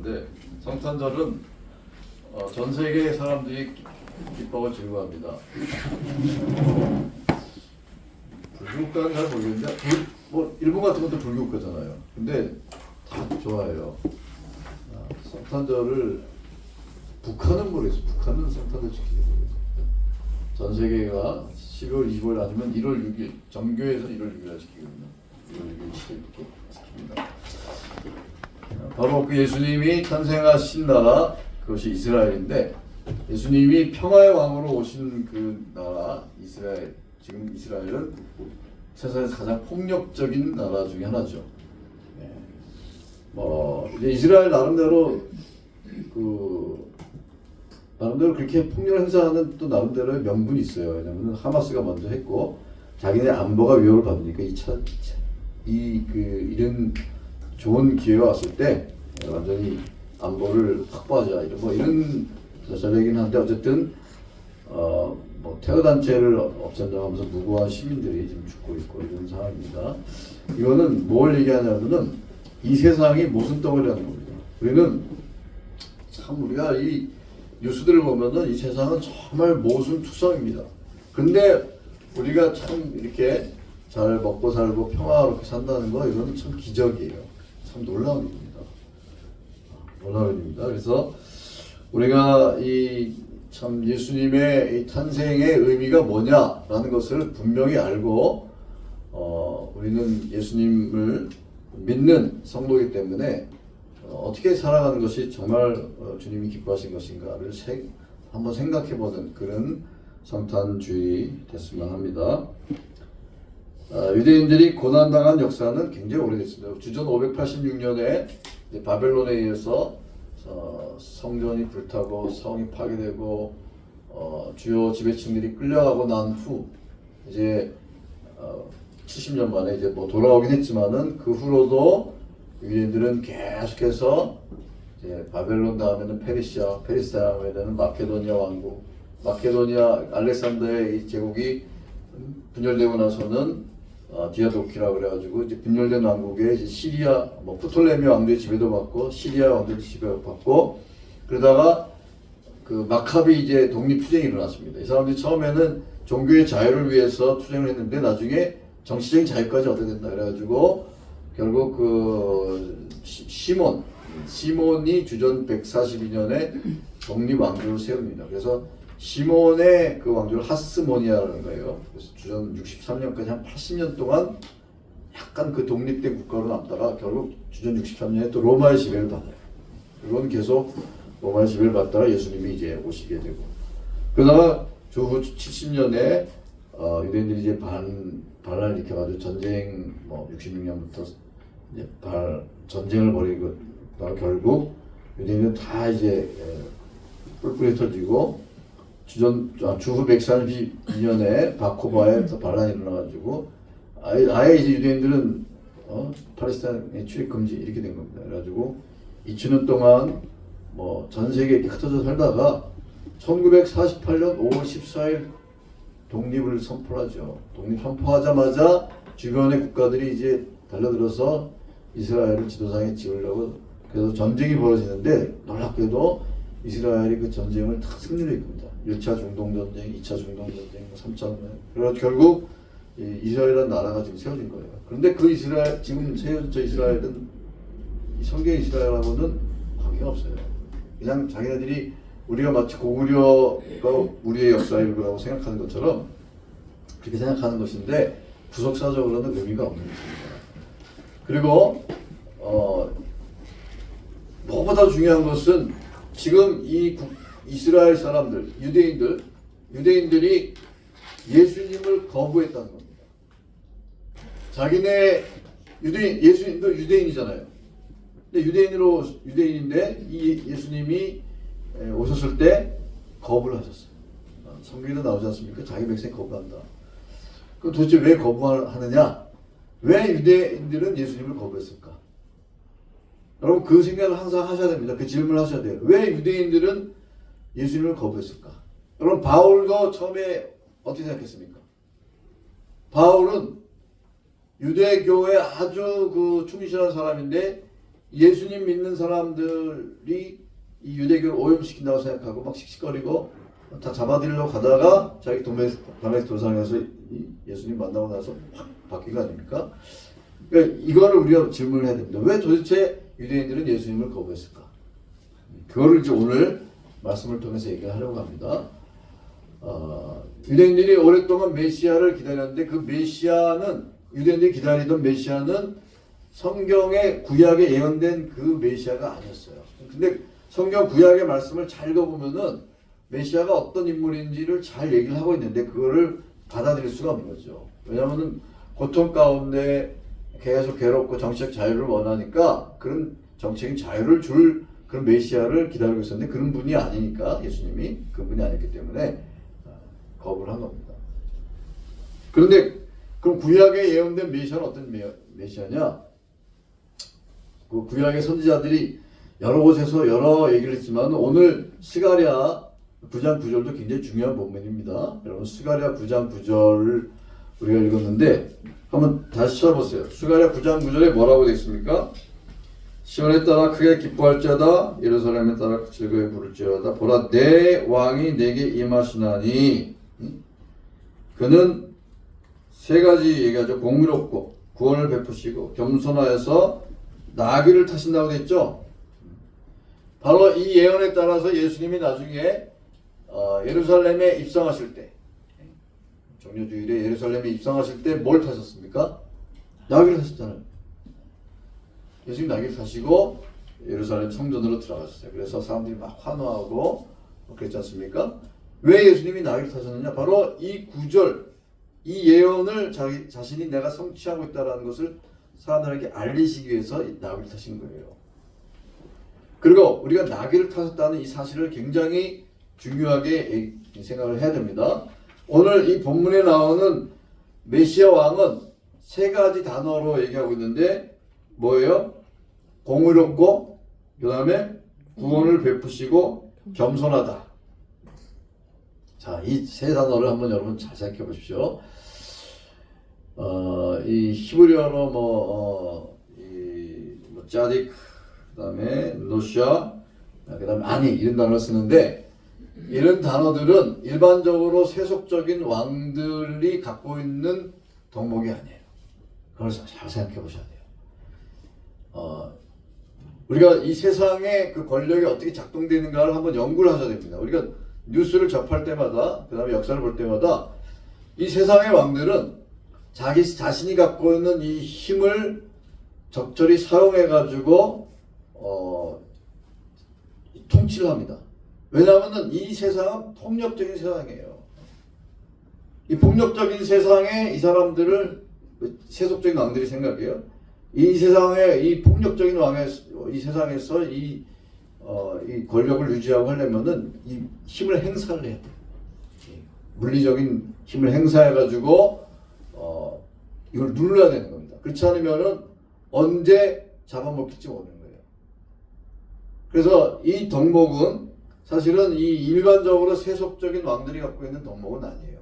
성탄절인데 성탄절은 전 세계 사람들이 기뻐하고 즐거워합니다. 불교국가는 잘 모르겠는데 뭐 일본 같은 것도 불교국가잖아요. 근데 다 좋아해요. 성탄절을 북한은 모르겠어요. 북한은 성탄절 지키지 모르겠어요. 전 세계가 12월 25일 아니면 1월 6일 정교에서 1월 6일에 지키거든요. 1월 6일 7일 이렇게 지킵니다. 바로 그 예수님이 탄생하신 나라 그것이 이스라엘인데 예수님이 평화의 왕으로 오신 그 나라 이스라엘, 지금 이스라엘은 세상에서 가장 폭력적인 나라 중에 하나죠. 이제 이스라엘 나름대로 그렇게 폭력을 행사하는 또 나름대로의 명분이 있어요. 왜냐하면 하마스가 먼저 했고 자기네 안보가 위협을 받으니까 이런 좋은 기회가 왔을 때 완전히 안보를 확보하자 이런 전략이긴 한데 어쨌든 테러 단체를 없앤다고 하면서 무고한 시민들이 지금 죽고 있고 이런 상황입니다. 이거는 뭘 얘기하냐면은 이 세상이 모순덩어리라는 겁니다. 우리가 이 뉴스들을 보면은 이 세상은 정말 모순투성입니다. 근데 우리가 참 이렇게 잘 먹고 살고 평화롭게 산다는 거 이거는 참 기적이에요. 참 놀라운 일입니다. 놀라운 일입니다. 그래서 우리가 참 예수님의 이 탄생의 의미가 뭐냐라는 것을 분명히 알고 우리는 예수님을 믿는 성도이기 때문에 어떻게 살아가는 것이 정말 주님이 기뻐하신 것인가를 한번 생각해보는 그런 성탄주의 됐으면 합니다. 유대인들이 고난당한 역사는 굉장히 오래됐습니다. 주전 586년에 바벨론에 의해서 성전이 불타고 성이 파괴되고 주요 지배층들이 끌려가고 난 후 이제 70년 만에 이제 돌아오긴 했지만은 그 후로도 유대인들은 계속해서 이제 바벨론 다음에는 페르시아 다음에는 마케도니아 왕국, 마케도니아 알렉산더의 이 제국이 분열되고 나서는 디아도키라 그래가지고 이제 분열된 왕국에 이제 시리아 프톨레미 왕조의 지배도 받고 시리아 왕조의 지배도 받고 그러다가 그 마카비 이제 독립 투쟁이 일어났습니다. 이 사람들이 처음에는 종교의 자유를 위해서 투쟁을 했는데 나중에 정치적인 자유까지 얻게 된다 그래가지고 결국 그 시몬이 주전 142년에 독립 왕조를 세웁니다. 그래서 시몬의 그 왕조를 하스모니아라는 거예요. 그래서 주전 63년까지 한 80년 동안 약간 그 독립된 국가로 남다가 결국 주전 63년에 또 로마의 지배를 받아요. 그건 계속 로마의 지배를 받다가 예수님이 이제 오시게 되고 그러다가 주후 70년에 유대인들이 이제 반란을 일으켜가지고 전쟁 66년부터 이제 전쟁을 벌이고 결국 유대인은 다 이제 뿔뿔이 터지고 주후 132년에 바코바에 반란이 일어나가지고 아예 이제 유대인들은 팔레스타인에 출입 금지 이렇게 된 겁니다. 그래가지고 2000년 동안 전 세계에 이렇게 흩어져 살다가 1948년 5월 14일 독립을 선포하죠. 독립 선포하자마자 주변의 국가들이 이제 달려들어서 이스라엘을 지도상에 지으려고 그래서 전쟁이 벌어지는데 놀랍게도 이스라엘이 그 전쟁을 다 승리를 이끕니다. 1차 중동전쟁, 2차 중동전쟁, 3차 전쟁. 그래서 결국 이스라엘이라는 나라가 지금 세워진 거예요. 그런데 그 이스라엘, 지금 세워진 저 이스라엘은 성경 이스라엘하고는 관계가 없어요. 그냥 자기네들이 우리가 마치 고구려가 우리의 역사의 일부라고 생각하는 것처럼 그렇게 생각하는 것인데 구속사적으로는 의미가 없는 것입니다. 그리고 무엇보다 중요한 것은 지금 이 이스라엘 사람들, 유대인들이 예수님을 거부했다는 겁니다. 예수님도 유대인이잖아요. 근데 유대인인데 이 예수님이 오셨을 때 거부를 하셨어요. 성경에도 나오지 않습니까? 자기 백성이 거부한다. 그럼 도대체 왜 거부하느냐? 왜 유대인들은 예수님을 거부했을까? 여러분 그 생각을 항상 하셔야 됩니다. 그 질문을 하셔야 돼요. 왜 유대인들은 예수님을 거부했을까? 여러분 바울도 처음에 어떻게 생각했습니까? 바울은 유대교에 아주 그 충실한 사람인데 예수님 믿는 사람들이 이 유대교를 오염시킨다고 생각하고 막 씩씩거리고 다 잡아들이려고 가다가 자기 다메섹 도상에서 예수님 만나고 나서 확 바뀐 거 아닙니까? 그러니까 이거를 우리가 질문을 해야 됩니다. 왜 도대체 유대인들은 예수님을 거부했을까? 그거를 이제 오늘 말씀을 통해서 얘기하려고 합니다. 유대인들이 오랫동안 메시아를 기다렸는데 그 메시아는 유대인들이 기다리던 메시아는 성경의 구약에 예언된 그 메시아가 아니었어요. 근데 성경 구약의 말씀을 잘 읽어보면은 메시아가 어떤 인물인지를 잘 얘기를 하고 있는데 그거를 받아들일 수가 없는 거죠. 왜냐하면은 고통 가운데 계속 괴롭고 정치적 자유를 원하니까 그런 정치적인 자유를 줄 그런 메시아를 기다리고 있었는데 그런 분이 아니니까 예수님이 그런 분이 아니기 때문에 거부를 한 겁니다. 그런데 그럼 구약에 예언된 메시아는 어떤 메시아냐? 그 구약의 선지자들이 여러 곳에서 여러 얘기를 했지만 오늘 스가랴 9장 9절도 굉장히 중요한 본문입니다. 여러분 스가랴 9장 9절을 우리가 읽었는데 한번 다시 쳐보세요. 스가랴 9장 9절에 뭐라고 되어 있습니까? 시온에 따라 크게 기뻐할지어다 예루살렘에 따라 즐거이 부를지어다 보라 내 왕이 내게 임하시나니 그는 세 가지 얘기하죠. 공의롭고 구원을 베푸시고 겸손하여서 나귀를 타신다고 됐죠. 바로 이 예언에 따라서 예수님이 나중에 예루살렘에 입성하실 때 정료주일에 예루살렘에 입성하실 때 뭘 타셨습니까? 나귀를 타셨잖아요. 예수님 나귀를 타시고 예루살렘 성전으로 들어가셨어요. 그래서 사람들이 막 환호하고 그랬지 않습니까? 왜 예수님이 나귀를 타셨느냐? 바로 이 구절, 이 예언을 자신이 내가 성취하고 있다는 것을 사람들에게 알리시기 위해서 나귀를 타신 거예요. 그리고 우리가 나귀를 타셨다는 이 사실을 굉장히 중요하게 생각을 해야 됩니다. 오늘 이 본문에 나오는 메시아 왕은 세 가지 단어로 얘기하고 있는데 뭐예요? 공의롭고 그 다음에 구원을 베푸시고 겸손하다. 자, 이 세 단어를 한번 여러분 잘 생각해 보십시오. 이 히브리어로 짜딕, 그 다음에 노샤, 그 다음에 아니 이런 단어를 쓰는데 이런 단어들은 일반적으로 세속적인 왕들이 갖고 있는 덕목이 아니에요. 그걸 잘 생각해 보셔야 돼요. 우리가 이 세상의 그 권력이 어떻게 작동되는가를 한번 연구를 하셔야 됩니다. 우리가 뉴스를 접할 때마다, 그 다음에 역사를 볼 때마다 이 세상의 왕들은 자기 자신이 갖고 있는 이 힘을 적절히 사용해가지고 통치를 합니다. 왜냐하면 이 세상은 폭력적인 세상이에요. 이 폭력적인 세상에 이 사람들을 세속적인 왕들이 생각해요. 이 세상에 이 폭력적인 이 세상에서 이 권력을 유지하고 하려면은 이 힘을 행사를 해야 돼요. 물리적인 힘을 행사해가지고 이걸 눌러야 되는 겁니다. 그렇지 않으면은 언제 잡아먹힐지 모르는 거예요. 그래서 이 덕목은 사실은 이 일반적으로 세속적인 왕들이 갖고 있는 덕목은 아니에요.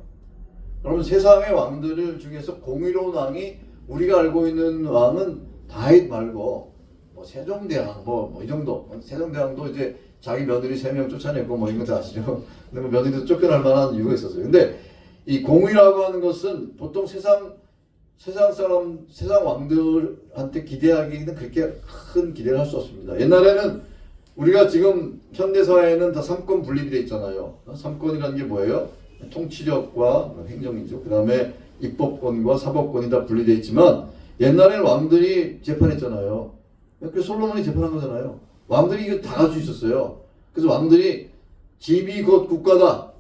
여러분 세상의 왕들 중에서 공의로운 왕이 우리가 알고 있는 왕은 다윗 말고 세종대왕 이 정도. 세종대왕도 이제 자기 며느리 3명 쫓아냈고 이런 거 다 아시죠? 근데 며느리도 쫓겨날 만한 이유가 있었어요. 근데 이 공의라고 하는 것은 보통 세상 왕들한테 기대하기는 그렇게 큰 기대를 할 수 없습니다. 옛날에는 우리가 지금 현대사회에는 다 삼권 분립이 돼 있잖아요. 삼권이라는 게 뭐예요? 통치력과 행정이죠. 그 다음에 입법권과 사법권이 다 분리되어 있지만 옛날에는 왕들이 재판했잖아요. 그 솔로몬이 재판한 거잖아요. 왕들이 이거 다 가지고 있었어요. 그래서 왕들이 집이 곧 국가다.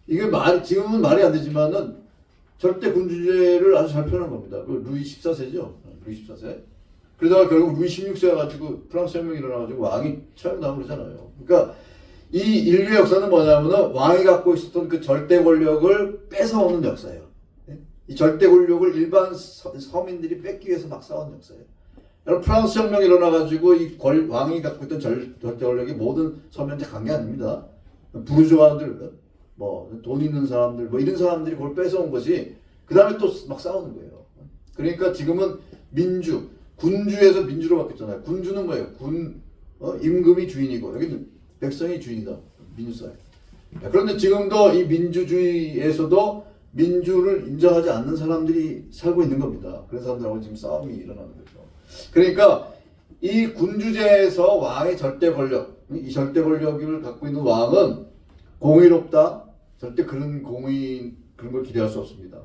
이게 지금은 말이 안 되지만은 절대 군주제를 아주 잘 펴는 겁니다. 그 루이 14세죠. 루이 14세. 그러다가 결국 루이 16세가 가지고 프랑스 혁명이 일어나가지고 왕이 처형당하고 그러잖아요. 그러니까 이 인류의 역사는 뭐냐면은 왕이 갖고 있었던 그 절대 권력을 뺏어오는 역사예요. 이 절대 권력을 일반 서민들이 뺏기 위해서 막 싸운 역사예요. 여러분 프랑스 혁명이 일어나가지고 이 왕이 갖고 있던 절대 권력이 모든 서민한테 간 게 아닙니다. 부르주아들, 돈 있는 사람들, 이런 사람들이 그걸 뺏어온 것이 그 다음에 또 막 싸우는 거예요. 그러니까 지금은 민주, 군주에서 민주로 바뀌었잖아요. 군주는 뭐예요? 임금이 주인이고 여기는 백성이 주인이다. 민주사회. 그런데 지금도 이 민주주의에서도 민주를 인정하지 않는 사람들이 살고 있는 겁니다. 그런 사람들하고 지금 싸움이 일어나는 거죠. 그러니까 이 군주제에서 왕의 절대 권력, 이 절대 권력을 갖고 있는 왕은 공의롭다. 절대 그런 걸 기대할 수 없습니다.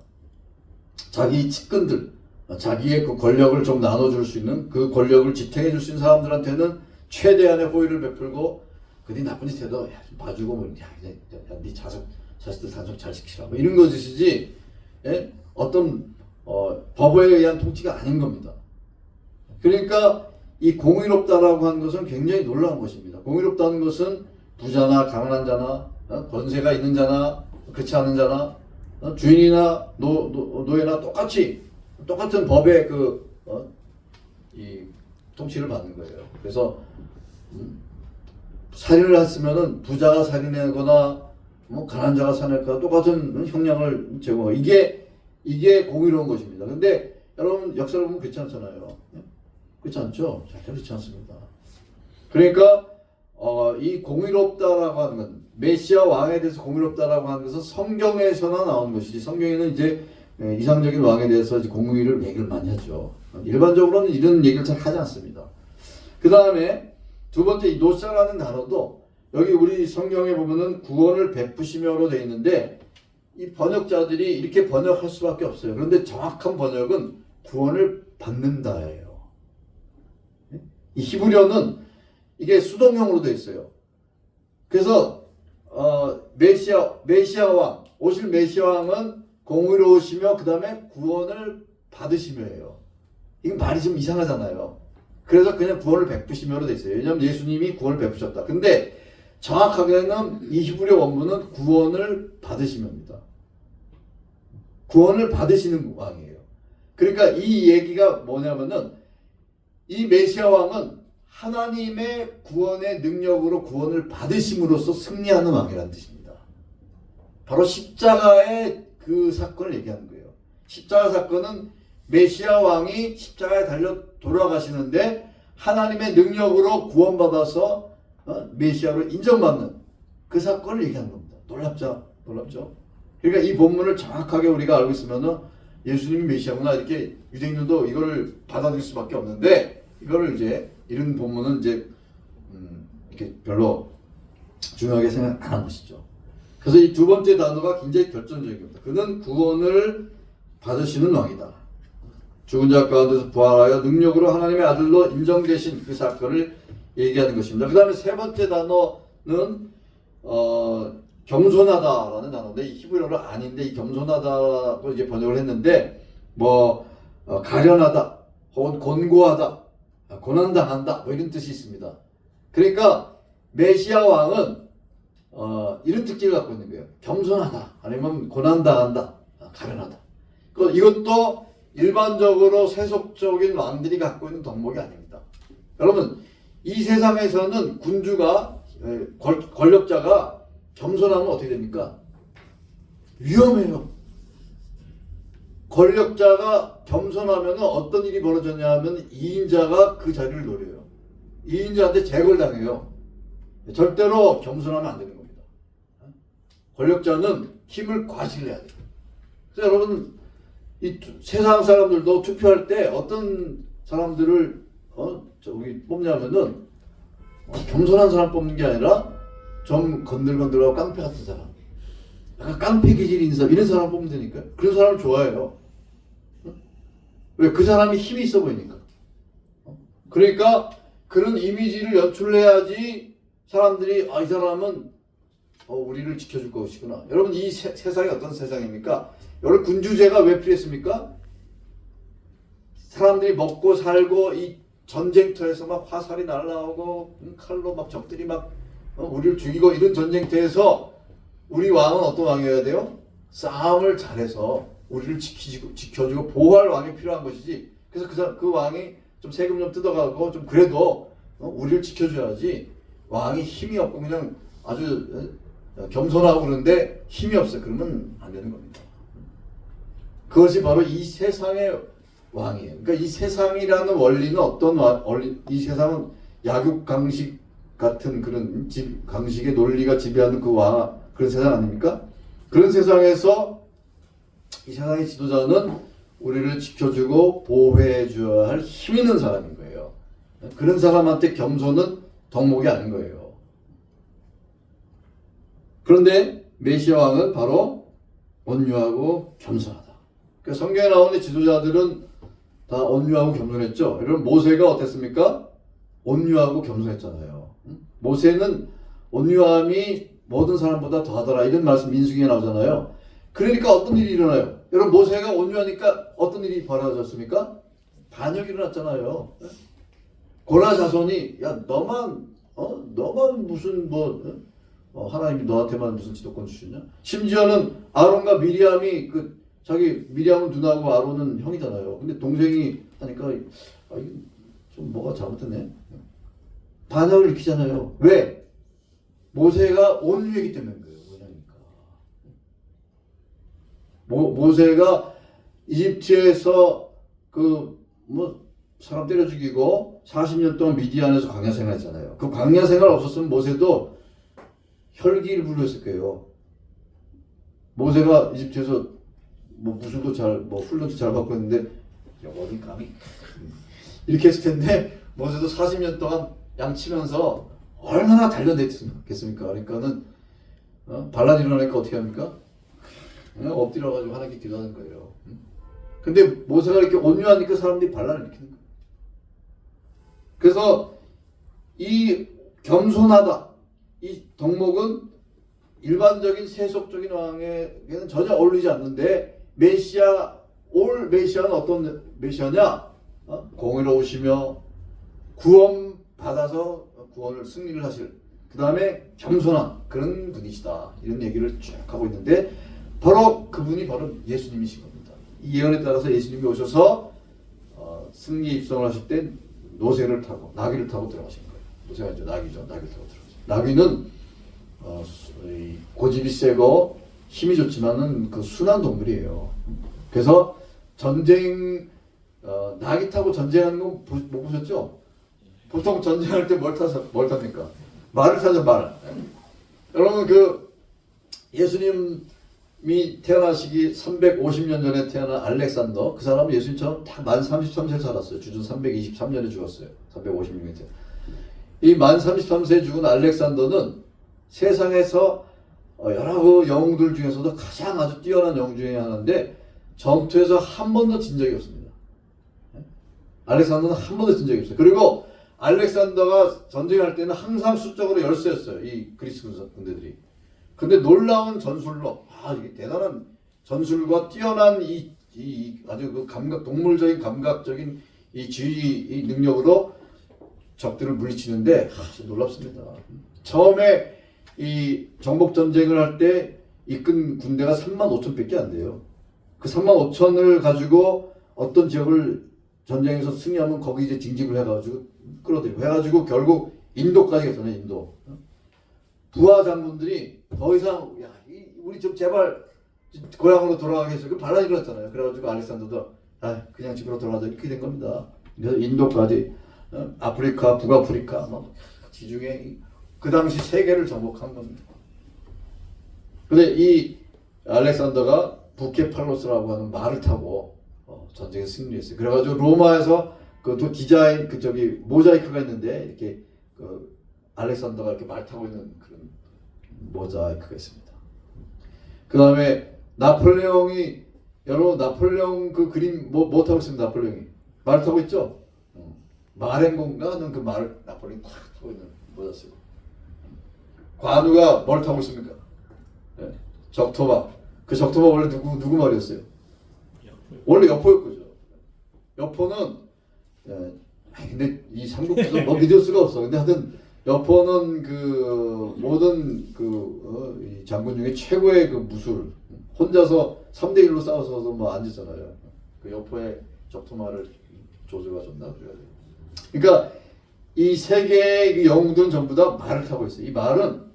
자기 측근들, 자기의 그 권력을 좀 나눠줄 수 있는 그 권력을 지탱해 줄 수 있는 사람들한테는 최대한의 호의를 베풀고 그네 나쁜 짓 해도 야, 좀 봐주고 뭐, 네 자식들 단속 잘 지키라 뭐 이런 것이지 예? 어떤 법에 의한 통치가 아닌 겁니다. 그러니까 이 공의롭다라고 하는 것은 굉장히 놀라운 것입니다. 공의롭다는 것은 부자나 가난한 자나 권세가 있는 자나 그렇지 않은 자나 주인이나 노예나 똑같은 법의 이 통치를 받는 거예요. 그래서 살인을 했으면은 부자가 살인하거나 뭐 가난한 자가 살인하거나 똑같은 형량을 제공하고 이게 공의로운 것입니다. 근데 여러분 역사를 보면 그렇지 않잖아요. 그렇지 않죠? 절대 그렇지 않습니다. 그러니까 이 공의롭다라고 하는 건 메시아 왕에 대해서 공의롭다라고 하는 것은 성경에서나 나온 것이지 성경에는 이제 이상적인 왕에 대해서 이제 공의를 얘기를 많이 하죠. 일반적으로는 이런 얘기를 잘 하지 않습니다. 그 다음에 두 번째 이 노사라는 단어도 여기 우리 성경에 보면은 구원을 베푸시며로 되어 있는데 이 번역자들이 이렇게 번역할 수밖에 없어요. 그런데 정확한 번역은 구원을 받는다예요. 이 히브리어는 이게 수동형으로 되어 있어요. 그래서 메시아 왕, 오실 메시아 왕은 공의로우시며 그 다음에 구원을 받으시며예요. 이건 말이 좀 이상하잖아요. 그래서 그냥 구원을 베푸시며로 되어 있어요. 왜냐하면 예수님이 구원을 베푸셨다. 근데 정확하게는 이 히브리어 원문은 구원을 받으시며입니다. 구원을 받으시는 왕이에요. 그러니까 이 얘기가 뭐냐면은 이 메시아 왕은 하나님의 구원의 능력으로 구원을 받으심으로써 승리하는 왕이라는 뜻입니다. 바로 십자가의 그 사건을 얘기하는 거예요. 십자가 사건은 메시아 왕이 십자가에 달려 돌아가시는데 하나님의 능력으로 구원받아서 메시아로 인정받는 그 사건을 얘기하는 겁니다. 놀랍죠? 그러니까 이 본문을 정확하게 우리가 알고 있으면은 예수님이 메시아구나 이렇게 유대인들도 이걸 받아들일 수밖에 없는데 이거를 이제 이런 본문은 이제 이렇게 별로 중요하게 생각 안 한 것이죠. 그래서 이 두 번째 단어가 굉장히 결정적입니다. 그는 구원을 받으시는 왕이다. 죽은 자 가운데서 부활하여 능력으로 하나님의 아들로 인정되신 그 사건을 얘기하는 것입니다. 그 다음에 세 번째 단어는 겸손하다라는 단어인데 이 히브리어로 아닌데 이 겸손하다고 이제 번역을 했는데 가련하다 혹은 곤고하다 고난당한다 뭐 이런 뜻이 있습니다. 그러니까 메시아 왕은 이런 특징을 갖고 있는 거예요. 겸손하다 아니면 고난당한다 가련하다. 이것도 일반적으로 세속적인 왕들이 갖고 있는 덕목이 아닙니다. 여러분 이 세상에서는 군주가 권력자가 겸손하면 어떻게 됩니까? 위험해요. 권력자가 겸손하면 어떤 일이 벌어졌냐 하면 이인자가 그 자리를 노려요. 이인자한테 제거를 당해요. 절대로 겸손하면 안 되는 겁니다. 권력자는 힘을 과시해야 돼요. 그래서 여러분 이 세상 사람들도 투표할 때 어떤 사람들을 저기 뽑냐면은 겸손한 사람 뽑는 게 아니라 좀 건들건들하고 깡패 같은 사람, 약간 깡패 기질이 있는 사람 이런 사람 뽑으면 되니까 그런 사람을 좋아해요. 왜? 그 사람이 힘이 있어 보이니까. 그러니까 그런 이미지를 연출해야지 사람들이 이 사람은 우리를 지켜줄 것이구나. 여러분 이 세상이 어떤 세상입니까? 여러분 군주제가 왜 필요했습니까? 사람들이 먹고 살고 이 전쟁터에서 막 화살이 날라오고 칼로 막 적들이 막 우리를 죽이고 이런 전쟁터에서 우리 왕은 어떤 왕이어야 돼요? 싸움을 잘해서 우리를 지켜주고 보호할 왕이 필요한 것이지. 그래서 그 왕이 좀 세금 좀 뜯어가고 좀 그래도 우리를 지켜줘야지. 왕이 힘이 없고 그냥 아주 겸손하고 그런데 힘이 없어. 그러면 안 되는 겁니다. 그것이 바로 이 세상의 왕이에요. 그러니까 이 세상이라는 원리는 어떤 원리, 이 세상은 약육강식 같은 그런 강식의 논리가 지배하는 그런 세상 아닙니까? 그런 세상에서 이 세상의 지도자는 우리를 지켜주고 보호해 줘야 할 힘 있는 사람인 거예요. 그런 사람한테 겸손은 덕목이 아닌 거예요. 그런데 메시아 왕은 바로 온유하고 겸손하다. 그러니까 성경에 나오는 지도자들은 다 온유하고 겸손했죠. 여러분 모세가 어땠습니까? 온유하고 겸손했잖아요. 모세는 온유함이 모든 사람보다 더하더라 이런 말씀 민수기에 나오잖아요. 그러니까 어떤 일이 일어나요? 여러분 모세가 온유하니까 어떤 일이 벌어졌습니까? 반역이 일어났잖아요. 고라 자손이 야 너만 무슨 하나님이 너한테만 무슨 지도권 주셨냐? 심지어는 아론과 미리암이 자기 미리암은 누나고 아론은 형이잖아요. 근데 동생이 하니까 이게 좀 뭐가 잘못됐네. 반역을 일으키잖아요. 왜? 모세가 온유했기 때문인 거예요. 모세가 이집트에서 사람 때려 죽이고 40년 동안 미디안에서 광야 생활했잖아요. 그 광야 생활 없었으면 모세도 혈기를 불렸을 거예요. 모세가 이집트에서 무술도 훈련도 잘 받고 있는데 어디 감히 이렇게 했을 텐데 모세도 40년 동안 양치면서 얼마나 단련됐겠습니까? 그러니까는 반란 일어나니까 어떻게 합니까? 엎드려가지고 하나님께 기도하는 거예요. 근데 모세가 이렇게 온유하니까 사람들이 반란을 일으키는 거예요. 그래서 이 겸손하다 이 덕목은 일반적인 세속적인 왕에게는 전혀 어울리지 않는데 올 메시아는 어떤 메시아냐? 공의로우시며 구원 받아서 구원을 승리를 하실 그 다음에 겸손한 그런 분이시다 이런 얘기를 쭉 하고 있는데 그분이 바로 예수님이신 겁니다. 이 예언에 따라서 예수님이 오셔서 승리 입성을 하실 때 노새를 타고 나귀를 타고 들어가신 거예요. 노새가 이제 나귀죠. 나귀를 타고 들어가신. 나귀는 고집이 세고 힘이 좋지만은 순한 동물이에요. 그래서 전쟁 나귀 타고 전쟁하는 거 못 보셨죠? 보통 전쟁할 때 뭘 탑니까? 말을 타죠, 말. 여러분 예수님이 태어나시기 350년 전에 태어난 알렉산더 그 사람은 예수님처럼 다 만 33세 살았어요. 주전 323년에 죽었어요. 356년에. 이 만 33세에 죽은 알렉산더는 세상에서 여러 영웅들 중에서도 가장 아주 뛰어난 영웅 중에 하나인데 전투에서 한 번도 진 적이 없습니다. 알렉산더는 한 번도 진 적이 없어요. 그리고 알렉산더가 전쟁할 때는 항상 수적으로 열세였어요. 이 그리스 군대들이. 근데 놀라운 전술로 이게 대단한 전술과 뛰어난 아주 동물적인 감각적인 이 지휘 능력으로 적들을 물리치는데 아주 놀랍습니다. 처음에 이 정복 전쟁을 할 때 이끈 군대가 35,000밖에 안 돼요. 그 35,000을 가지고 어떤 지역을 전쟁에서 승리하면 거기 이제 징집을 해가지고 끌어들이고 해가지고 결국 인도까지 갔잖아요. 인도. 부하 장군들이 더 이상 우리 좀 제발 고향으로 돌아가게 해서 반란이 일어났잖아요. 그래가지고 알렉산더도 그냥 집으로 돌아가자 이렇게 된 겁니다. 그래서 인도까지 아프리카, 북아프리카 지중해 그 당시 세계를 정복한 겁니다. 근데 이 알렉산더가 부케팔로스라고 하는 말을 타고 전쟁에 승리했어요. 그래가지고 로마에서 디자인 모자이크가 있는데 이렇게 알렉산더가 이렇게 말 타고 있는 그런 모자이크가 있습니다. 그 다음에 나폴레옹이 여러분 나폴레옹 그 그림 뭐 타고 있습니다. 나폴레옹이 말 타고 있죠. 마ren고인가 하는 그 말을 나폴레옹이 탁 타고 있는 모자 쓰고 관우가 뭘 타고 있습니까? 적토마. 그 적토마 원래 누구 말이었어요? 원래 여포였거죠. 여포는 근데 이 삼국지도 믿을 수가 없어. 근데 하여튼 여포는 모든 이 장군 중에 최고의 무술 혼자서 3대 1로 싸워서 앉았잖아요. 그 여포의 적토마를 조조가 줬나 그래야 돼. 그러니까 이 세 개의 영웅들은 전부 다 말을 타고 있어요. 이 말은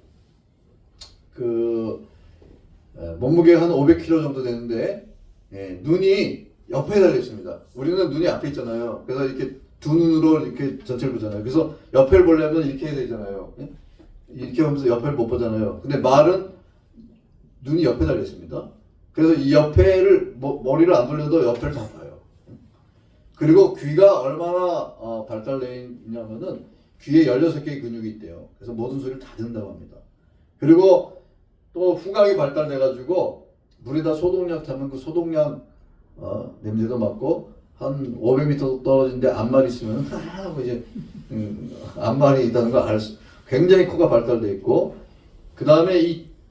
몸무게가 한 500kg 정도 되는데 눈이 옆에 달려 있습니다. 우리는 눈이 앞에 있잖아요. 그래서 이렇게 두 눈으로 이렇게 전체를 보잖아요. 그래서 옆을 보려면 이렇게 해야 되잖아요. 예? 이렇게 하면서 옆을 못 보잖아요. 근데 말은 눈이 옆에 달려 있습니다. 그래서 이 옆에를 머리를 안 돌려도 옆을 다 봐요. 그리고 귀가 얼마나 발달되어 있냐면은 귀에 16개의 근육이 있대요. 그래서 모든 소리를 다 듣는다고 합니다. 그리고 또 후각이 발달돼가지고 물에다 소독약 타면 그 소독약 냄새도 맡고 한 500m 떨어진데 암말이 있으면 하고 이제 암말이 있다는 걸 알 수. 굉장히 코가 발달돼 있고 그 다음에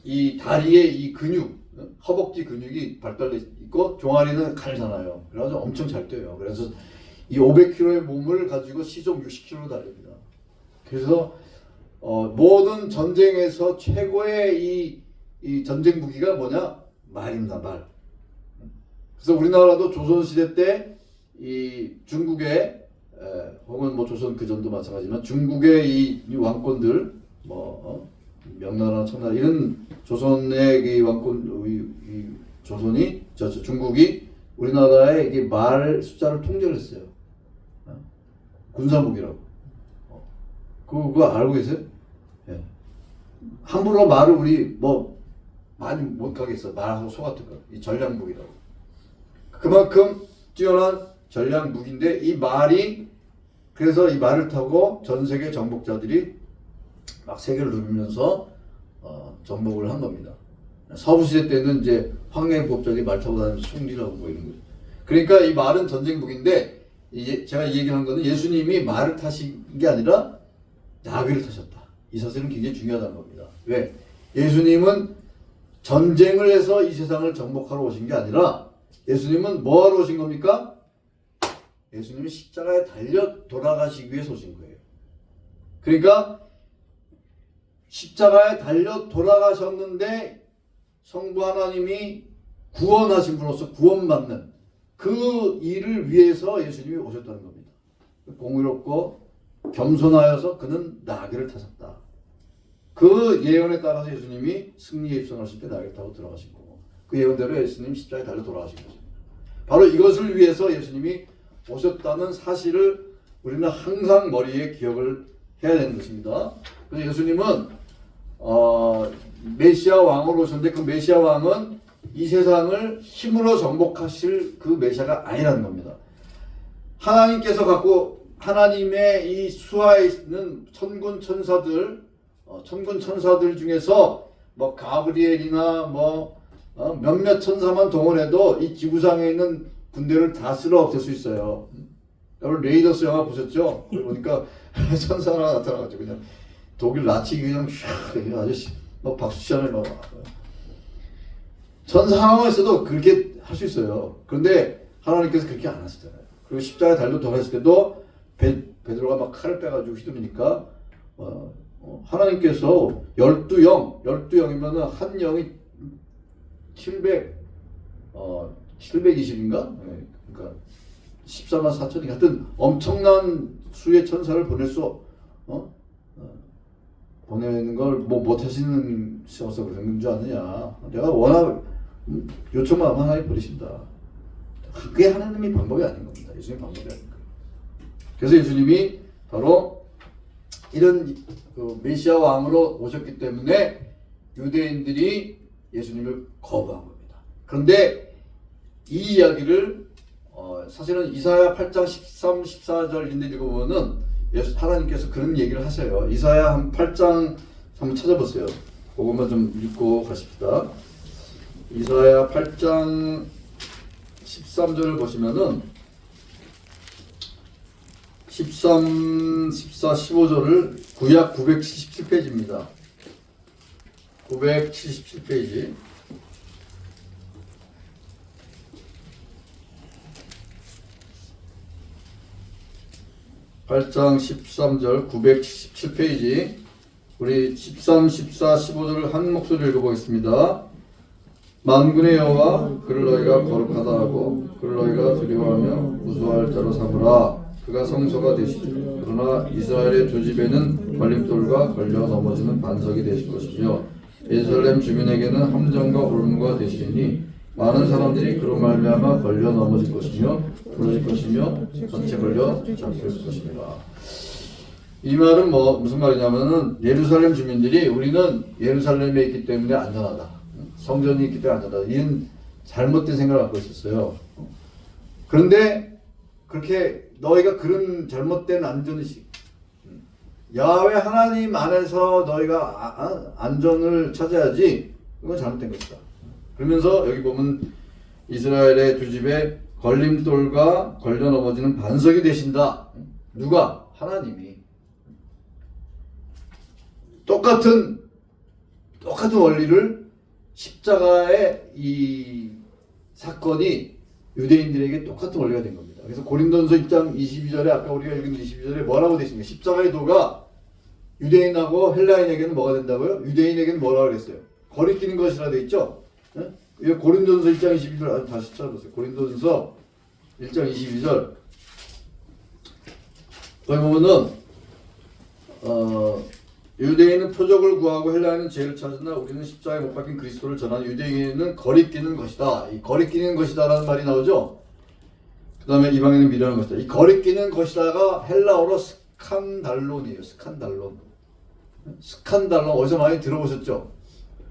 이 다리에 이 근육 허벅지 근육이 발달돼 있고 종아리는 갈잖아요. 그래가지고 엄청 잘 뛰어요. 그래서 이 500kg의 몸을 가지고 시속 60km로 달립니다. 그래서 모든 전쟁에서 최고의 이 전쟁 무기가 뭐냐? 말입니다. 말. 그래서 우리나라도 조선시대 때 이 중국의 혹은 뭐 조선 그 전도 마찬가지지만 중국의 이 왕권들 명나라, 청나라 이런 조선의 이 왕권 이 조선이 중국이 우리나라의 이게 말 숫자를 통제를 했어요. 군사무기라고. 그거 알고 계세요? 예. 함부로 말을 우리 뭐 많이 못 가겠어. 말하고 소 같은 거. 이 전략무기라고. 그만큼 뛰어난 전략무기인데 이 말이 그래서 이 말을 타고 전 세계 정복자들이 막 세계를 누비면서 정복을 한 겁니다. 서부시대 때는 이제 황해법자들이 말 타고 다니면서 총질하고 뭐 이런 거죠. 그러니까 이 말은 전쟁 무기인데 제가 이 얘기하는 거는 예수님이 말을 타신 게 아니라 나귀를 타셨다. 이 사실은 굉장히 중요하다는 겁니다. 왜? 예수님은 전쟁을 해서 이 세상을 정복하러 오신 게 아니라 예수님은 뭐 하러 오신 겁니까? 예수님이 십자가에 달려 돌아가시기 위해서 오신 거예요. 그러니까 십자가에 달려 돌아가셨는데 성부 하나님이 구원하신 분으로서 구원받는 그 일을 위해서 예수님이 오셨다는 겁니다. 공의롭고 겸손하여서 그는 나귀를 타셨다. 그 예언에 따라서 예수님이 승리에 입성하실 때 나귀를 타고 들어가신 거고 그 예언대로 예수님이 십자가에 달려 돌아가신 것입니다. 바로 이것을 위해서 예수님이 오셨다는 사실을 우리는 항상 머리에 기억을 해야 되는 것입니다. 그래서 예수님은 메시아 왕으로 오셨는데 그 메시아 왕은 이 세상을 힘으로 정복하실 그 메시아가 아니라는 겁니다. 하나님께서 갖고 하나님의 이 수하에 있는 천군 천사들 중에서 뭐 가브리엘이나 몇몇 천사만 동원해도 이 지구상에 있는 군대를 다 쓸어 없앨 수 있어요. 여러분 레이더스 영화 보셨죠? 보니까 천사 하나 나타나가지고 그냥 독일 나치 그냥 샥 아저씨 박수치잖아요. 천사 하나만 있어도 그렇게 할 수 있어요. 그런데 하나님께서 그렇게 안 하시잖아요. 그리고 십자가에 달려 돌아가실 때도 베드로가 막 칼을 빼가지고 휘두르니까 하나님께서 12영이면은 한 영이 720인가? 네, 그러니까 14만 4천인가 하여튼 엄청난 수의 천사를 보내는 걸 못하시는 시어서 그런 줄 아느냐. 내가 워낙 요청만 하면 하나님 버리신다. 그게 하나님의 방법이 아닌 겁니다. 예수님의 방법이 아닌 거예요. 그래서 예수님이 바로 이런 그 메시아 왕으로 오셨기 때문에 유대인들이 예수님을 거부한 겁니다. 그런데 이 이야기를 사실은 이사야 8장 13, 14절인데 읽어보면은 하나님께서 그런 얘기를 하세요. 이사야 한 8장 한번 찾아보세요. 그것만 좀 읽고 가십시다. 이사야 8장 13절을 보시면은 13, 14, 15절을 구약 977페이지입니다. 977페이지. (8장) 13절 977페이지 우리 13, 14, 15절을 한 목소리로 읽어보겠습니다. 만군의 여호와 그를 너희가 거룩하다 하고 그를 너희가 두려워하며 무수할 자로 삼으라. 그가 성소가 되시리라. 그러나 이스라엘의 두 집에는 걸림돌과 걸려 넘어지는 반석이 되실 것이며 예루살렘 주민에게는 함정과 올무가 되시리니 많은 사람들이 그로 말미암아 걸려 넘어질 것이며 부러질 것이며 전체 걸려 잡힐 것입니다. 이 말은 무슨 말이냐면은 예루살렘 주민들이 우리는 예루살렘에 있기 때문에 안전하다. 성전이 있기 때문에 안전하다. 이런 잘못된 생각을 갖고 있었어요. 그런데 그렇게 너희가 그런 잘못된 안전의식, 야훼 하나님 안에서 너희가 안전을 찾아야지, 그건 잘못된 것이다. 그러면서 여기 보면 이스라엘의 두 집에 걸림돌과 걸려 넘어지는 반석이 되신다. 누가? 하나님이. 똑같은 원리를 십자가의 이 사건이 유대인들에게 똑같은 원리가 된 겁니다. 그래서 고린도전서 1장 22절에 아까 우리가 읽은 22절에 뭐라고 되어 있습니까? 십자가의 도가 유대인하고 헬라인에게는 뭐가 된다고요? 유대인에게는 뭐라고 그랬어요? 거리끼는 것이라 되어 있죠? 네? 고린도전서 1장 22절 다시 찾아보세요. 고린도전서 1장 22절 거기 보면은 유대인은 표적을 구하고 헬라인은 죄를 찾으나 우리는 십자가에 못 박힌 그리스도를 전하는 유대인은 거리끼는 것이다. 이 거리끼는 것이다라는 말이 나오죠. 그 다음에 이방인은 미련한 것이다. 이 거리끼는 것이다가 헬라어로 스칸달론이에요. 스칸달론. 스칸달론 어디서 많이 들어보셨죠?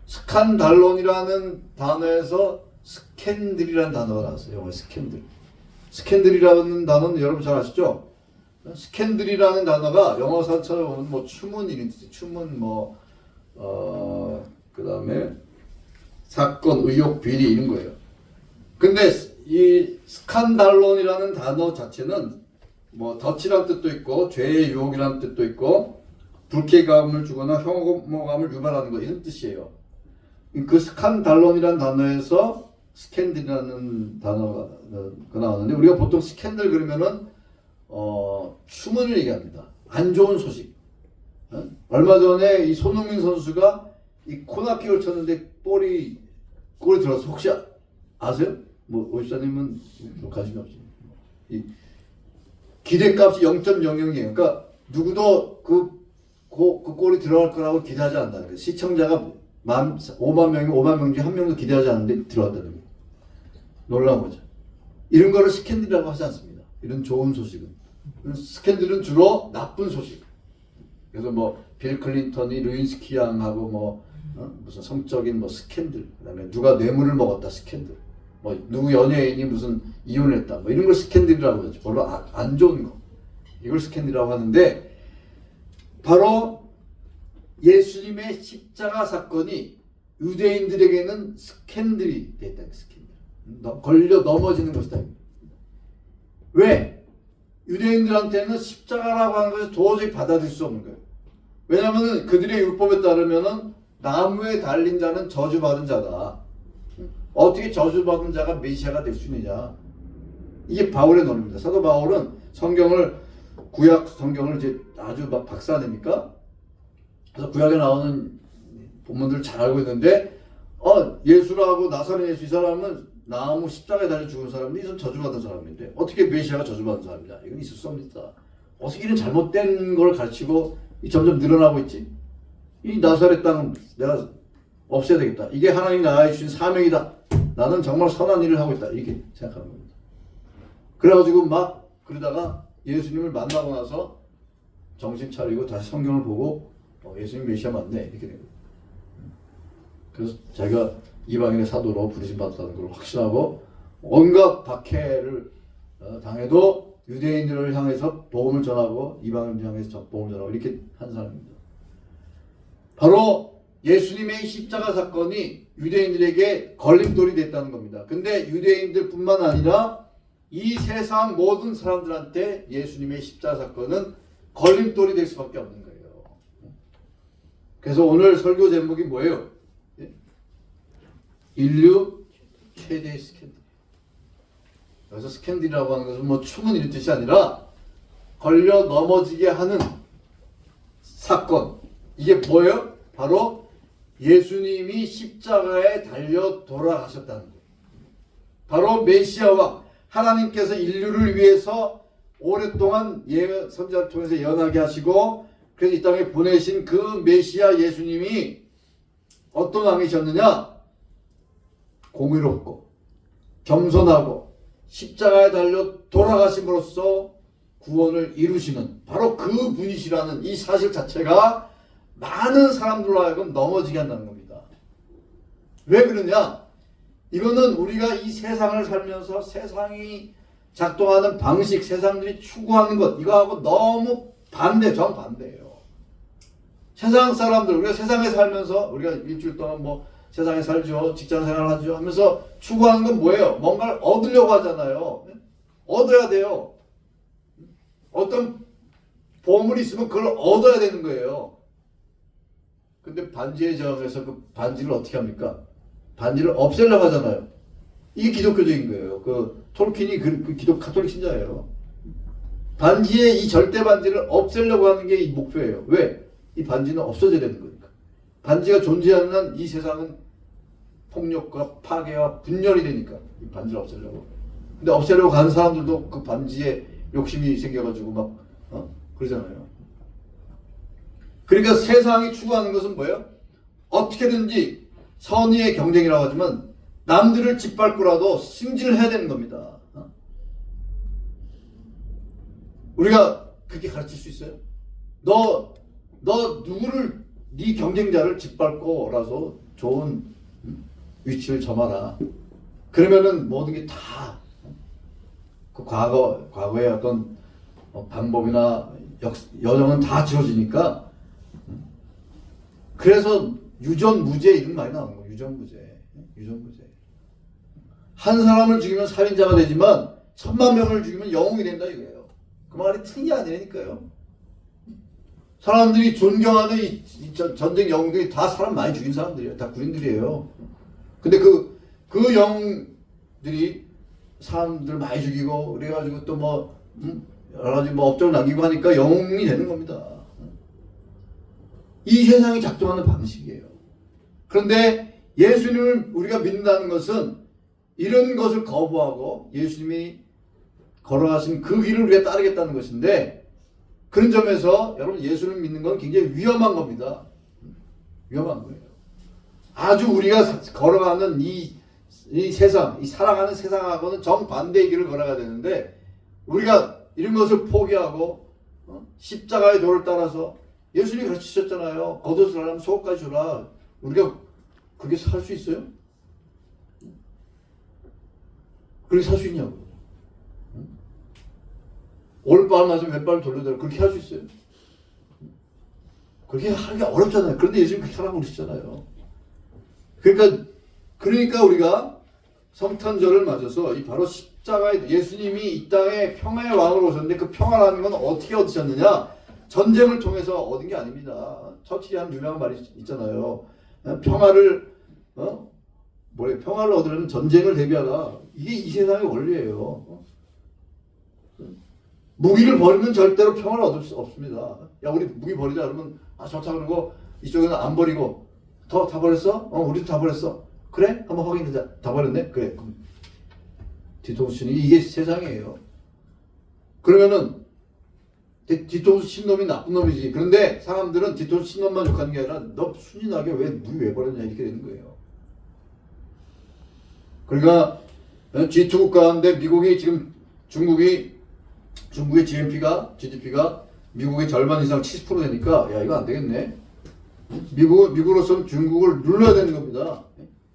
스칸달론이라는 단어에서 스캔들이라는 단어가 나왔어요. 영어에 스캔들. 스캔들이라는 단어는 여러분 잘 아시죠? 스캔들이라는 단어가 영어사 찾아보면 추문 이런 뜻이에요. 추문 그 다음에 사건, 의혹, 비리 이런 거예요. 근데 이 스칸달론이라는 단어 자체는 덫이라는 뜻도 있고 죄의 유혹이라는 뜻도 있고 불쾌감을 주거나 혐오감을 유발하는 거 이런 뜻이에요. 그 스칸달론이라는 단어에서 스캔들이라는 단어가 나오는데 우리가 보통 스캔들 그러면은 추문을 얘기합니다. 안 좋은 소식. 얼마 전에 이 손흥민 선수가 이 코너킥을 쳤는데 골이 들어서 혹시 아세요? 오십사님은 관심이 없지. 이 기대값이 0.00이에요. 그러니까 누구도 그 골이 들어갈 거라고 기대하지 않는다는 거예요. 시청자가 5만 명 중에 한 명도 기대하지 않는데 들어왔다는 거예요. 놀라운 거죠. 이런 거를 스캔들이라고 하지 않습니다. 이런 좋은 소식은. 스캔들은 주로 나쁜 소식. 그래서 빌 클린턴이 루인스키 양하고 무슨 성적인 스캔들, 그다음에 누가 뇌물을 먹었다 스캔들, 누구 연예인이 무슨 이혼을 했다, 이런 걸 스캔들이라고 하죠. 별로 안 좋은 거. 이걸 스캔들이라고 하는데 바로 예수님의 십자가 사건이 유대인들에게는 스캔들이 됐다. 스캔들. 걸려 넘어지는 것이다. 왜? 유대인들한테는 십자가라고 하는 것을 도저히 받아들일 수 없는 거예요. 왜냐하면 그들의 율법에 따르면은 나무에 달린 자는 저주받은 자다. 어떻게 저주받은 자가 메시아가 될 수 있느냐. 이게 바울의 논리입니다. 사도 바울은 구약 성경을 이제 아주 박사냅니까? 그래서 구약에 나오는 본문들을 잘 알고 있는데 예수라고 나사렛 예수 이 사람은 나무 십자가에 달려 죽은 사람인데 이건 저주받은 사람인데 어떻게 메시아가 저주받은 사람이냐. 이건 있을 수 없습니다. 어떻게 이런 잘못된 걸 가르치고 점점 늘어나고 있지. 이 나사렛 땅은 내가 없애야 되겠다. 이게 하나님이 나에게 주신 사명이다. 나는 정말 선한 일을 하고 있다. 이렇게 생각하는 겁니다. 그래가지고 그러다가 예수님을 만나고 나서 정신 차리고 다시 성경을 보고 예수님 메시아 맞네. 이렇게 된 거예요. 그래서 자기가 이방인의 사도로 부르심 받았다는 걸 확신하고 온갖 박해를 당해도 유대인들을 향해서 복음을 전하고 이방인을 향해서 복음을 전하고 이렇게 한 사람입니다. 바로 예수님의 십자가 사건이 유대인들에게 걸림돌이 됐다는 겁니다. 근데 유대인들뿐만 아니라 이 세상 모든 사람들한테 예수님의 십자가 사건은 걸림돌이 될 수밖에 없는 거예요. 그래서 오늘 설교 제목이 뭐예요? 인류 최대의 스캔들. 여기서 스캔들이라고 하는 것은 추문 이런 뜻이 아니라 걸려 넘어지게 하는 사건. 이게 뭐예요? 바로 예수님이 십자가에 달려 돌아가셨다는 거예요. 바로 메시아 왕, 하나님께서 인류를 위해서 오랫동안 선지자를 통해서 연하게 하시고 그래서 이 땅에 보내신 그 메시아 예수님이 어떤 왕이셨느냐? 공의롭고 겸손하고 십자가에 달려 돌아가심으로써 구원을 이루시는 바로 그 분이시라는 이 사실 자체가 많은 사람들로 하여금 넘어지게 한다는 겁니다. 왜 그러냐? 이거는 우리가 이 세상을 살면서 세상이 작동하는 방식, 세상들이 추구하는 것, 이거하고 너무 정반대예요. 세상 사람들, 우리가 세상에 살면서 우리가 일주일 동안 뭐 세상에 살죠, 직장 생활 하죠 하면서 추구하는 건 뭐예요? 뭔가를 얻으려고 하잖아요. 얻어야 돼요. 어떤 보물이 있으면 그걸 얻어야 되는 거예요. 근데 반지의 제왕에서 그 반지를 어떻게 합니까? 반지를 없애려고 하잖아요. 이게 기독교적인 거예요. 그 톨킨이 그 기독 카톨릭 신자예요. 반지의 이 절대 반지를 없애려고 하는 게 이 목표예요. 왜? 이 반지는 없어져야 되는 거니까. 반지가 존재하는 한 이 세상은 폭력과 파괴와 분열이 되니까 이 반지를 없애려고. 근데 없애려고 가는 사람들도 그 반지에 욕심이 생겨가지고 막 그러잖아요. 그러니까 세상이 추구하는 것은 뭐예요? 어떻게든지 선의의 경쟁이라고 하지만 남들을 짓밟고라도 승진을 해야 되는 겁니다. 우리가 그렇게 가르칠 수 있어요? 너 누구를 네 경쟁자를 짓밟고라서 좋은 위치를 점하라. 그러면은 모든 게 다 그 과거의 어떤 방법이나 여정은 다 지워지니까. 그래서 유전무죄 이런 말이 나오는 거예요. 유전무죄. 한 사람을 죽이면 살인자가 되지만 1000만 명을 죽이면 영웅이 된다 이거예요. 그 말이 틀이 아니라니까요. 사람들이 존경하는 이 전쟁 영웅들이 다 사람 많이 죽인 사람들이에요. 다 군인들이에요. 근데 그 영웅들이 사람들 많이 죽이고 그래가지고 또 뭐 여러 가지 뭐 업적을 남기고 하니까 영웅이 되는 겁니다. 이 세상이 작동하는 방식이에요. 그런데 예수님을 우리가 믿는다는 것은 이런 것을 거부하고 예수님이 걸어가신 그 길을 우리가 따르겠다는 것인데, 그런 점에서 여러분 예수를 믿는 건 굉장히 위험한 겁니다. 위험한 거예요. 아주 우리가 걸어가는 이 세상, 이 살아가는 세상하고는 정반대의 길을 걸어가야 되는데, 우리가 이런 것을 포기하고 십자가의 도를 따라서 예수님이 가르치셨잖아요. 겉옷을 하려면 속옷까지 주라. 우리가 그게 살 수 있어요? 그렇게 살 수 있냐고. 오른발 맞으면 왼발 돌려대라. 그렇게 할 수 있어요? 그렇게 하기가 어렵잖아요. 그런데 예수님 그렇게 하라고 그러시잖아요. 그러니까 우리가 성탄절을 맞아서 이 바로 십자가에 예수님이 이 땅에 평화의 왕으로 오셨는데, 그 평화라는 건 어떻게 얻으셨느냐? 전쟁을 통해서 얻은 게 아닙니다. 처칠이 한 유명한 말이 있잖아요. 평화를 평화를 얻으려면 전쟁을 대비하라. 이게 이 세상의 원리예요. 무기를 버리면 절대로 평화를 얻을 수 없습니다. 야, 우리 무기 버리자 그러면 좋다 그러고, 이쪽에는 안 버리고 다 버렸어? 우리도 다 버렸어. 그래? 한번 확인하자. 다 버렸네? 그래. 그럼 뒤통수 치는 이게 세상이에요. 그러면은 뒤통수 친 놈이 나쁜 놈이지. 그런데 사람들은 뒤통수 친 놈만 욕하는 게 아니라 너 순진하게 무기 왜 버렸냐 이렇게 되는 거예요. 그러니까 G2 국가인데 미국이 지금 중국의 GDP가 미국의 절반 이상 70% 되니까 야 이거 안 되겠네. 미국으로서는 중국을 눌러야 되는 겁니다.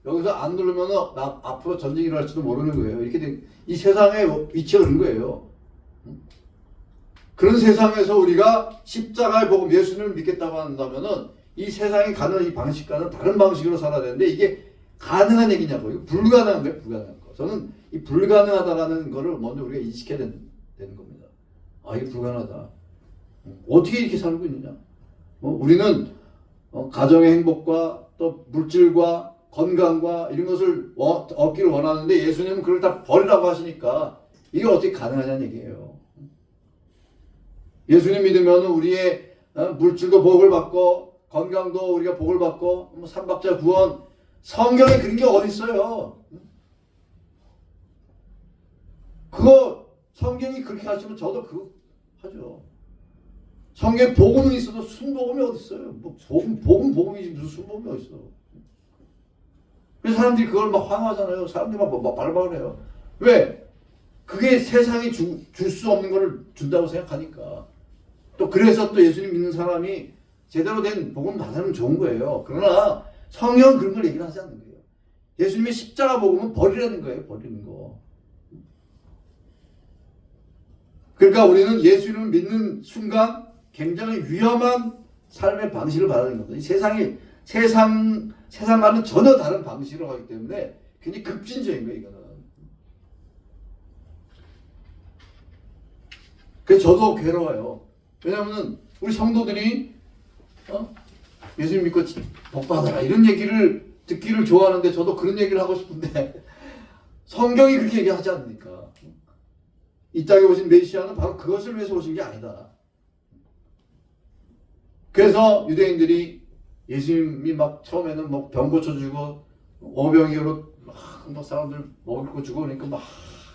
여기서 안 누르면 앞으로 전쟁이 일어날지도 모르는 거예요. 이렇게 이 세상의 위치가 그런 거예요. 그런 세상에서 우리가 십자가의 복음 예수님을 믿겠다고 한다면은 이 세상에 가는 이 방식과는 다른 방식으로 살아야 되는데, 이게 가능한 얘기냐고. 이거 불가능한 거예요. 불가능한 거. 저는 이 불가능하다라는 거를 먼저 우리가 인식해야 되는 겁니다. 이게 불가능하다. 어떻게 이렇게 살고 있느냐. 우리는 가정의 행복과 또 물질과 건강과 이런 것을 얻기를 원하는데, 예수님은 그걸 다 버리라고 하시니까 이게 어떻게 가능하냐는 얘기예요. 예수님 믿으면 우리의 물질도 복을 받고 건강도 우리가 복을 받고 삼박자 구원, 성경에 그런 게 어디 있어요? 그거 성경이 그렇게 하시면 저도 그거 하죠. 성경에 복음은 있어도 순복음이 어디 있어요? 뭐 복음이지 무슨 순복음이 어디 있어? 그래서 사람들이 그걸 막 환호하잖아요. 사람들이 막 발발을 해요. 왜? 그게 세상이 줄 수 없는 거를 준다고 생각하니까. 또 그래서 또 예수님 믿는 사람이 제대로 된 복음 받으면 좋은 거예요. 그러나 성경은 그런 걸 얘기를 하지 않는 거예요. 예수님의 십자가 복음은 버리라는 거예요. 버리는 거. 그러니까 우리는 예수님을 믿는 순간 굉장히 위험한 삶의 방식을 받아야 되는 겁니다. 이 세상과는 전혀 다른 방식으로 가기 때문에 굉장히 급진적인 거예요, 이거는. 그래서 저도 괴로워요. 왜냐하면 우리 성도들이 예수님 믿고 복 받아라 이런 얘기를 듣기를 좋아하는데 저도 그런 얘기를 하고 싶은데 성경이 그렇게 얘기하지 않으니까. 이 땅에 오신 메시아는 바로 그것을 위해서 오신 게 아니다. 그래서 유대인들이 예수님이 막 처음에는 막 병 고쳐주고 오병이어로 막 사람들 먹을 거 주고 그러니까 막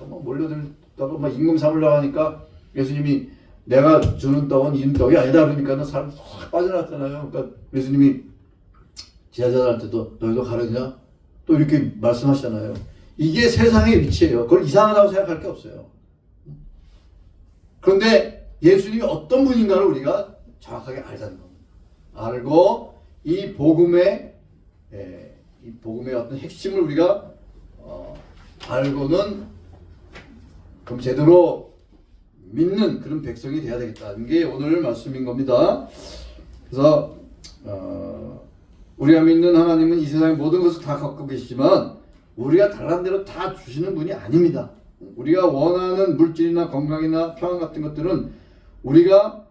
몰려들다가 막 임금 삼으려고 하니까 예수님이 내가 주는 떡은 이 떡이 아니다 그러니까 사람 확 빠져나왔잖아요. 그러니까 예수님이 제자들한테도 너희도 가르냐? 또 이렇게 말씀하시잖아요. 이게 세상의 위치예요. 그걸 이상하다고 생각할 게 없어요. 그런데 예수님이 어떤 분인가를 우리가 정확하게 알자는 겁니다. 알고 이 복음의 어떤 핵심을 우리가 알고는 그럼 제대로 믿는 그런 백성이 돼야 되겠다는 게 오늘 말씀인 겁니다. 그래서 우리가 믿는 하나님은 이 세상의 모든 것을 다 갖고 계시지만 우리가 달란 대로 다 주시는 분이 아닙니다. 우리가 원하는 물질이나 건강이나 평안 같은 것들은 우리가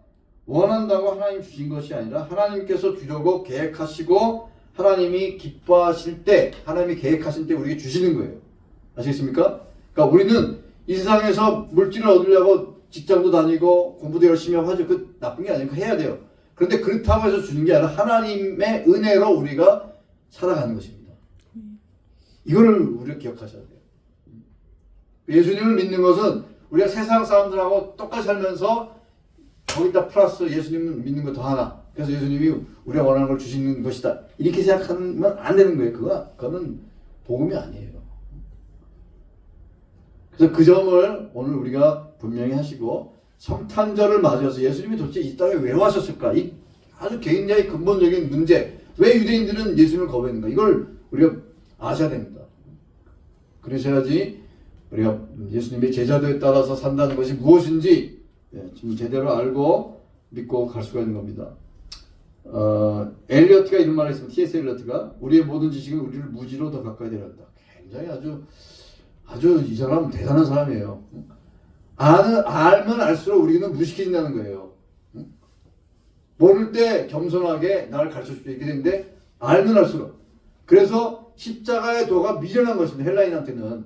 원한다고 하나님 주신 것이 아니라 하나님께서 주려고 계획하시고 하나님이 기뻐하실 때 하나님이 계획하실 때 우리에게 주시는 거예요. 아시겠습니까? 그러니까 우리는 이 세상에서 물질을 얻으려고 직장도 다니고 공부도 열심히 하고 하죠. 그 나쁜 게 아니니까 해야 돼요. 그런데 그렇다고 해서 주는 게 아니라 하나님의 은혜로 우리가 살아가는 것입니다. 이거를 우리가 기억하셔야 돼요. 예수님을 믿는 것은 우리가 세상 사람들하고 똑같이 살면서 거기다 플러스 예수님을 믿는 거 더 하나. 그래서 예수님이 우리가 원하는 걸 주시는 것이다. 이렇게 생각하면 안 되는 거예요. 그거는 복음이 아니에요. 그래서 그 점을 오늘 우리가 분명히 하시고 성탄절을 맞이해서 예수님이 도대체 이 땅에 왜 와셨을까? 이 아주 굉장히 근본적인 문제. 왜 유대인들은 예수님을 거부했는가? 이걸 우리가 아셔야 됩니다. 그러셔야지 우리가 예수님의 제자도에 따라서 산다는 것이 무엇인지 지금 제대로 알고 믿고 갈 수가 있는 겁니다. 엘리어트가 이런 말을 했습니다. T.S. 엘리어트가 우리의 모든 지식은 우리를 무지로 더 가까이 데려간다. 굉장히 아주 이 사람 대단한 사람이에요. 알면 알수록 우리는 무식해진다는 거예요. 모를 때 겸손하게 나를 가르쳐줄게 이렇게 되는데 알면 알수록. 그래서 십자가의 도가 미련한 것입니다. 헬라인한테는.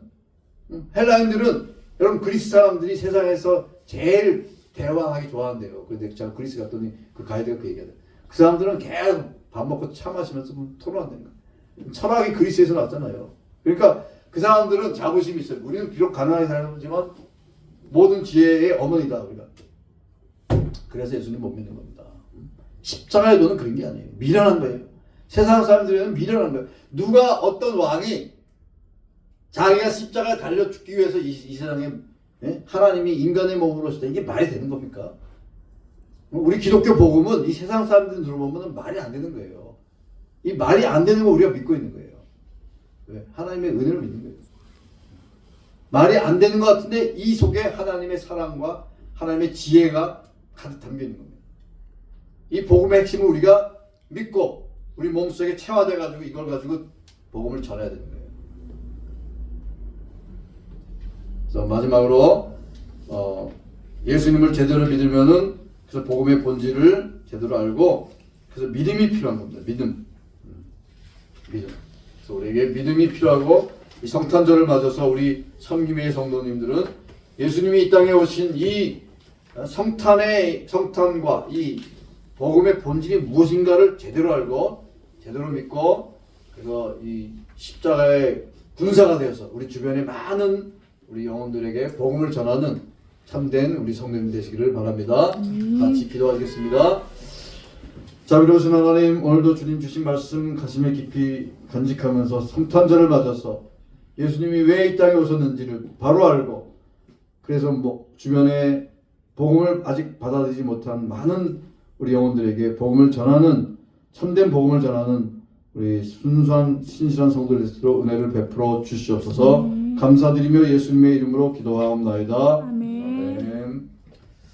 헬라인들은 여러분 그리스 사람들이 세상에서 제일 대화하기 좋아한대요. 근데 제가 그리스 갔더니 그 가이드가 그 얘기하더라고요. 그 사람들은 계속 밥 먹고 차 마시면서 토론한다는 거예요. 철학이 그리스에서 났잖아요. 그러니까 그 사람들은 자부심이 있어요. 우리는 비록 가난하게 살지만 모든 지혜의 어머니다 우리가. 그래서 예수님 못 믿는 겁니다. 십자가의 도는 그런 게 아니에요. 미련한 거예요. 세상 사람들에는 미련한 거예요. 누가 어떤 왕이 자기가 십자가에 달려 죽기 위해서 이 세상에 하나님이 인간의 몸으로 오셨다. 이게 말이 되는 겁니까? 우리 기독교 복음은 이 세상 사람들 들어보면 말이 안 되는 거예요. 이 말이 안 되는 거 우리가 믿고 있는 거예요. 왜? 하나님의 은혜를 믿는 거예요. 말이 안 되는 것 같은데 이 속에 하나님의 사랑과 하나님의 지혜가 가득 담겨 있는 겁니다. 이 복음의 핵심을 우리가 믿고 우리 몸속에 체화돼 가지고 이걸 가지고 복음을 전해야 되는 거예요. 그래서 마지막으로 예수님을 제대로 믿으면은 그래서 복음의 본질을 제대로 알고 그래서 믿음이 필요한 겁니다. 믿음. 그래서 우리에게 믿음이 필요하고 이 성탄절을 맞아서 우리 섬김의 성도님들은 예수님이 이 땅에 오신 이 성탄과 이 복음의 본질이 무엇인가를 제대로 알고 제대로 믿고 그래서 이 십자가의 군사가 되어서 우리 주변의 많은 우리 영혼들에게 복음을 전하는 참된 우리 성도님 되시기를 바랍니다. 같이 기도하겠습니다. 자비로우신 하나님, 오늘도 주님 주신 말씀 가슴에 깊이 간직하면서 성탄절을 맞아서 예수님이 왜 이 땅에 오셨는지를 바로 알고, 그래서 주변에 복음을 아직 받아들이지 못한 많은 우리 영혼들에게 복음을 전하는, 참된 복음을 전하는 우리 순수한 신실한 성도들로 은혜를 베풀어 주시옵소서. 감사드리며 예수님의 이름으로 기도하옵나이다.